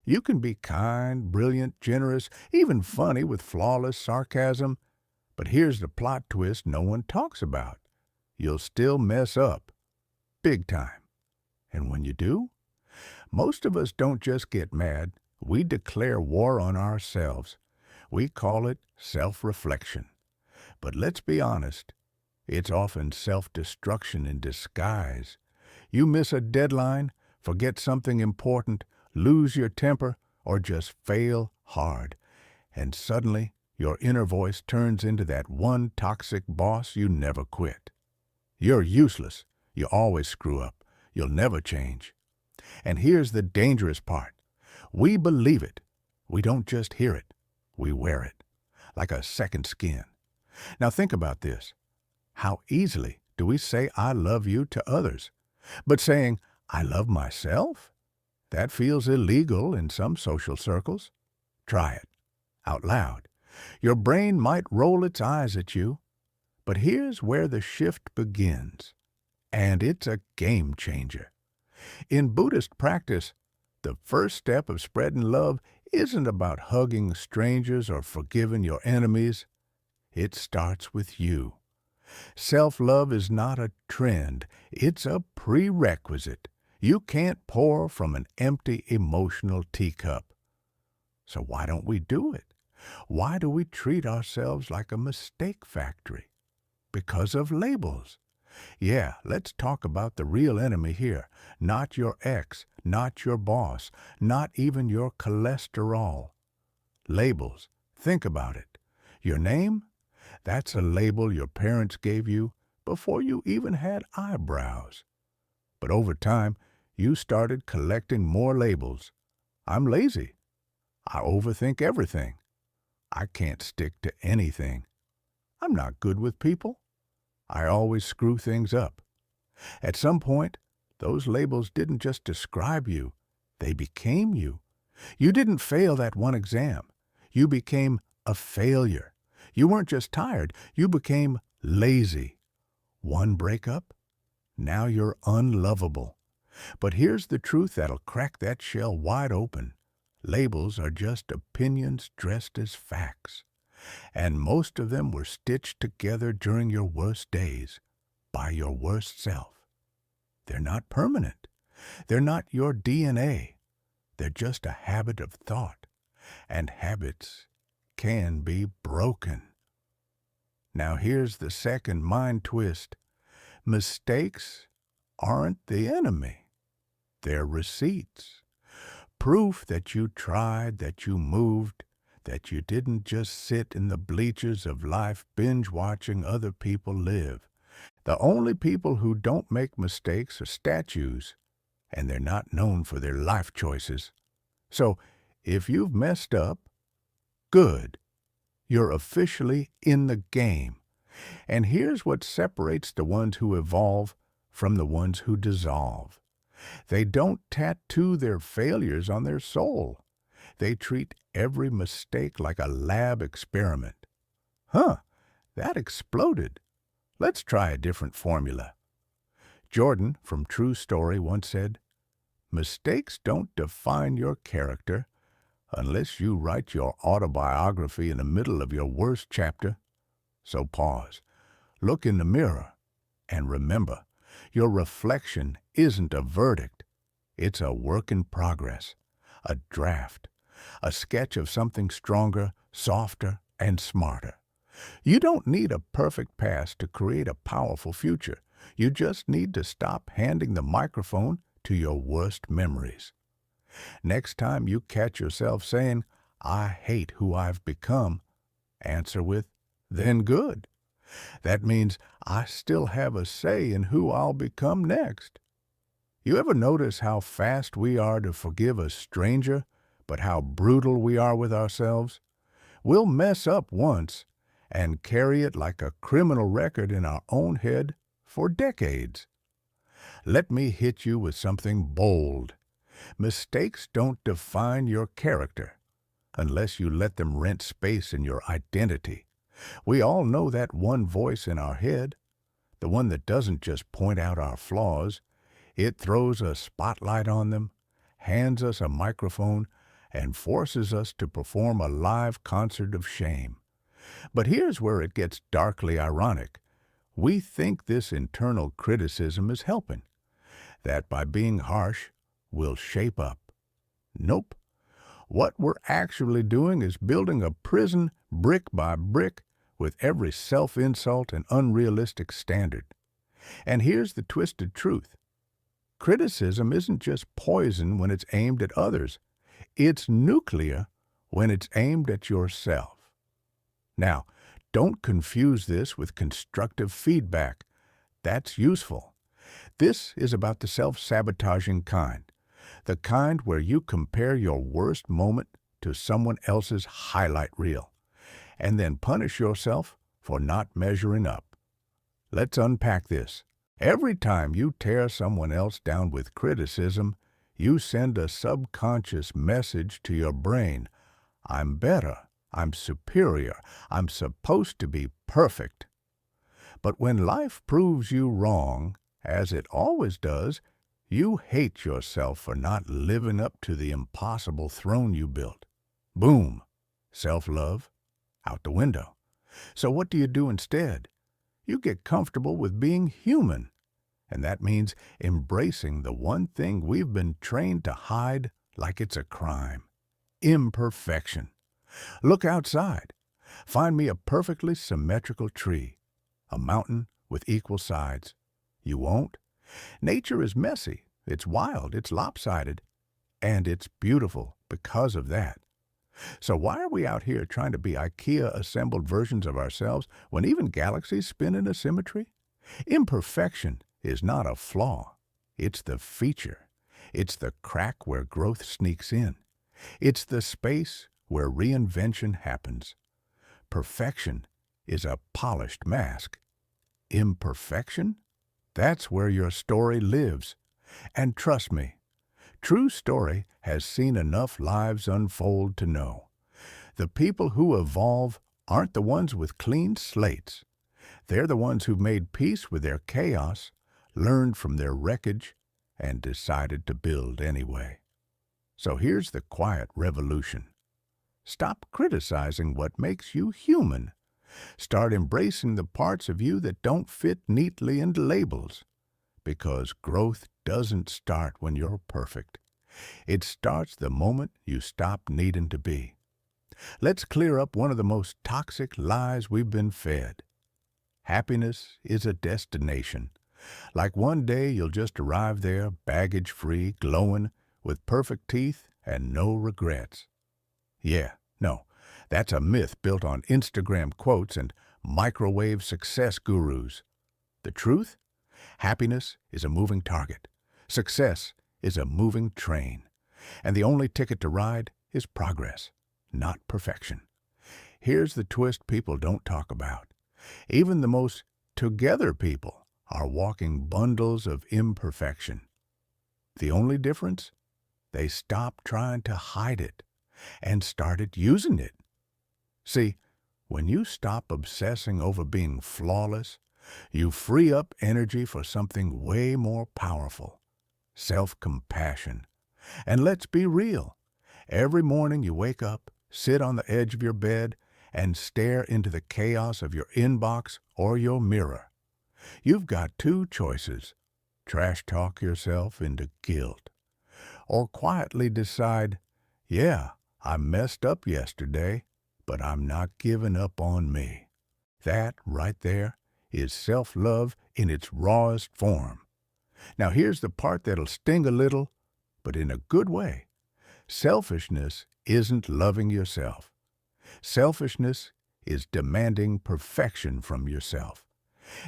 You can be kind, brilliant, generous, even funny with flawless sarcasm, but here's the plot twist no one talks about. You'll still mess up, big time. And when you do, most of us don't just get mad, we declare war on ourselves. We call it self-reflection. But let's be honest, it's often self-destruction in disguise. You miss a deadline, forget something important, lose your temper, or just fail hard. And suddenly, your inner voice turns into that one toxic boss you never quit. You're useless. You always screw up. You'll never change. And here's the dangerous part. We believe it. We don't just hear it. We wear it, like a second skin. Now think about this. How easily do we say I love you to others? But saying I love myself? That feels illegal in some social circles. Try it, out loud. Your brain might roll its eyes at you, but here's where the shift begins. And it's a game changer. In Buddhist practice, the first step of spreading love isn't about hugging strangers or forgiving your enemies. It starts with you. Self-love is not a trend, it's a prerequisite. You can't pour from an empty emotional teacup. So why don't we do it? Why do we treat ourselves like a mistake factory? Because of labels. Yeah, let's talk about the real enemy here. Not your ex, not your boss, not even your cholesterol. Labels. Think about it. Your name? That's a label your parents gave you before you even had eyebrows. But over time, you started collecting more labels. I'm lazy. I overthink everything. I can't stick to anything. I'm not good with people. I always screw things up. At some point, those labels didn't just describe you, they became you. You didn't fail that one exam. You became a failure. You weren't just tired, you became lazy. One breakup? Now you're unlovable. But here's the truth that'll crack that shell wide open. Labels are just opinions dressed as facts. And most of them were stitched together during your worst days, by your worst self. They're not permanent. They're not your DNA. They're just a habit of thought. And habits can be broken. Now here's the second mind twist. Mistakes aren't the enemy. They're receipts. Proof that you tried, that you moved, that you didn't just sit in the bleachers of life binge-watching other people live. The only people who don't make mistakes are statues, and they're not known for their life choices. So, if you've messed up, good. You're officially in the game. And here's what separates the ones who evolve from the ones who dissolve. They don't tattoo their failures on their soul. They treat every mistake like a lab experiment. That exploded. Let's try a different formula. Jordan from True Story once said, "Mistakes don't define your character unless you write your autobiography in the middle of your worst chapter." So pause, look in the mirror, and remember, your reflection isn't a verdict. It's a work in progress, a draft, a sketch of something stronger, softer, and smarter. You don't need a perfect past to create a powerful future. You just need to stop handing the microphone to your worst memories. Next time you catch yourself saying, "I hate who I've become," answer with, "Then good. That means I still have a say in who I'll become next." You ever notice how fast we are to forgive a stranger, but how brutal we are with ourselves? We'll mess up once and carry it like a criminal record in our own head for decades. Let me hit you with something bold. Mistakes don't define your character unless you let them rent space in your identity. We all know that one voice in our head, the one that doesn't just point out our flaws. It throws a spotlight on them, hands us a microphone, and forces us to perform a live concert of shame. But here's where it gets darkly ironic. We think this internal criticism is helping, that by being harsh, we'll shape up. Nope. What we're actually doing is building a prison brick by brick with every self-insult and unrealistic standard. And here's the twisted truth. Criticism isn't just poison when it's aimed at others. It's nuclear when it's aimed at yourself. Now, don't confuse this with constructive feedback. That's useful. This is about the self-sabotaging kind, the kind where you compare your worst moment to someone else's highlight reel, and then punish yourself for not measuring up. Let's unpack this. Every time you tear someone else down with criticism, you send a subconscious message to your brain. I'm better. I'm superior. I'm supposed to be perfect. But when life proves you wrong, as it always does, you hate yourself for not living up to the impossible throne you built. Boom. Self-love out the window. So what do you do instead? You get comfortable with being human. And that means embracing the one thing we've been trained to hide like it's a crime. Imperfection. Look outside. Find me a perfectly symmetrical tree, a mountain with equal sides. You won't? Nature is messy, it's wild, it's lopsided, and it's beautiful because of that. So why are we out here trying to be IKEA-assembled versions of ourselves when even galaxies spin in a symmetry? Imperfection is not a flaw. It's the feature. It's the crack where growth sneaks in. It's the space where reinvention happens. Perfection is a polished mask. Imperfection? That's where your story lives. And trust me, true story has seen enough lives unfold to know. The people who evolve aren't the ones with clean slates. They're the ones who've made peace with their chaos, learned from their wreckage, and decided to build anyway. So here's the quiet revolution. Stop criticizing what makes you human. Start embracing the parts of you that don't fit neatly into labels. Because growth doesn't start when you're perfect. It starts the moment you stop needing to be. Let's clear up one of the most toxic lies we've been fed. Happiness is a destination. Like one day you'll just arrive there, baggage-free, glowing, with perfect teeth and no regrets. Yeah, no, that's a myth built on Instagram quotes and microwave success gurus. The truth? Happiness is a moving target. Success is a moving train. And the only ticket to ride is progress, not perfection. Here's the twist people don't talk about. Even the most together people are walking bundles of imperfection. The only difference? They stopped trying to hide it and started using it. See, when you stop obsessing over being flawless, you free up energy for something way more powerful, self-compassion. And let's be real. Every morning you wake up, sit on the edge of your bed, and stare into the chaos of your inbox or your mirror. You've got two choices. Trash talk yourself into guilt. Or quietly decide, yeah, I messed up yesterday, but I'm not giving up on me. That right there is self-love in its rawest form. Now here's the part that'll sting a little, but in a good way. Selfishness isn't loving yourself. Selfishness is demanding perfection from yourself,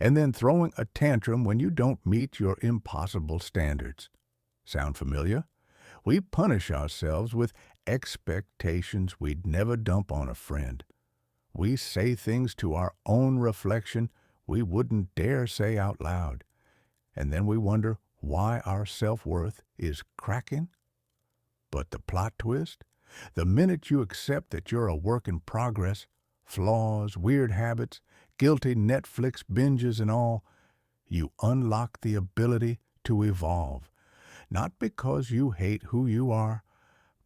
and then throwing a tantrum when you don't meet your impossible standards. Sound familiar? We punish ourselves with expectations we'd never dump on a friend. We say things to our own reflection we wouldn't dare say out loud, and then we wonder why our self-worth is cracking. But the plot twist? The minute you accept that you're a work in progress, flaws, weird habits, guilty Netflix binges and all, you unlock the ability to evolve. Not because you hate who you are,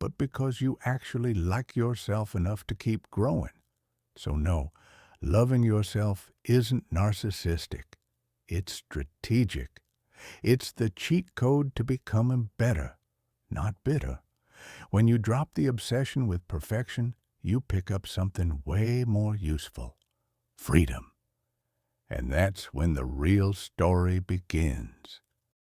but because you actually like yourself enough to keep growing. So no, loving yourself isn't narcissistic. It's strategic. It's the cheat code to becoming better, not bitter. When you drop the obsession with perfection, you pick up something way more useful: freedom. And that's when the real story begins.